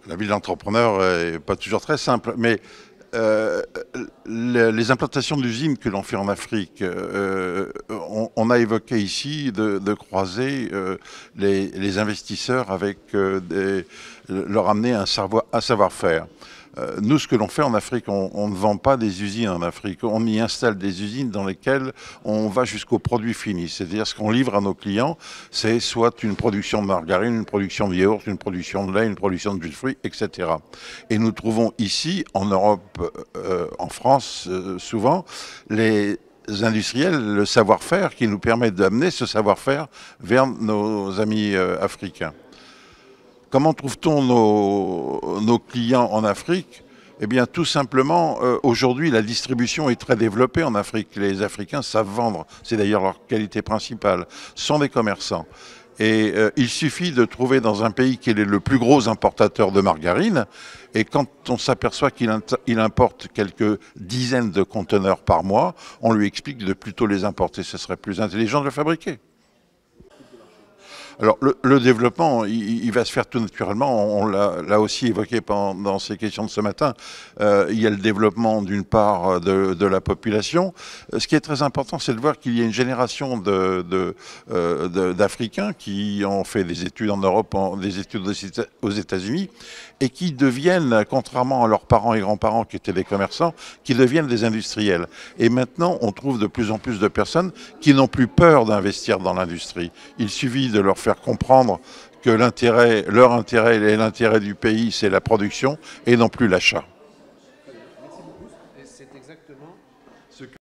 La vie de l'entrepreneur n'est pas toujours très simple, mais euh, les implantations d'usines que l'on fait en Afrique, on a évoqué ici de croiser les investisseurs avec leur amener un savoir-faire. Nous, ce que l'on fait en Afrique, on ne vend pas des usines en Afrique. On y installe des usines dans lesquelles on va jusqu'au produit fini. C'est-à-dire ce qu'on livre à nos clients, c'est soit une production de margarine, une production de yaourt, une production de lait, une production de jus de fruits, etc. Et nous trouvons ici, en Europe, en France, souvent, les industriels, le savoir-faire qui nous permet d'amener ce savoir-faire vers nos amis africains. Comment trouve-t-on nos clients en Afrique? Eh bien, tout simplement, aujourd'hui, la distribution est très développée en Afrique. Les Africains savent vendre. C'est d'ailleurs leur qualité principale. Ce sont des commerçants. Et il suffit de trouver dans un pays quel est le plus gros importateur de margarine. Et quand on s'aperçoit qu'il importe quelques dizaines de conteneurs par mois, on lui explique de plutôt les importer. Ce serait plus intelligent de le fabriquer. Alors le développement, il va se faire tout naturellement. On l'a aussi évoqué dans ces questions de ce matin. Il y a le développement d'une part de la population. Ce qui est très important, c'est de voir qu'il y a une génération d'Africains qui ont fait des études en Europe, des études aux États-Unis, et qui deviennent, contrairement à leurs parents et grands-parents qui étaient des commerçants, qui deviennent des industriels. Et maintenant, on trouve de plus en plus de personnes qui n'ont plus peur d'investir dans l'industrie. Il suffit de leur faire comprendre que leur intérêt et l'intérêt du pays, c'est la production et non plus l'achat.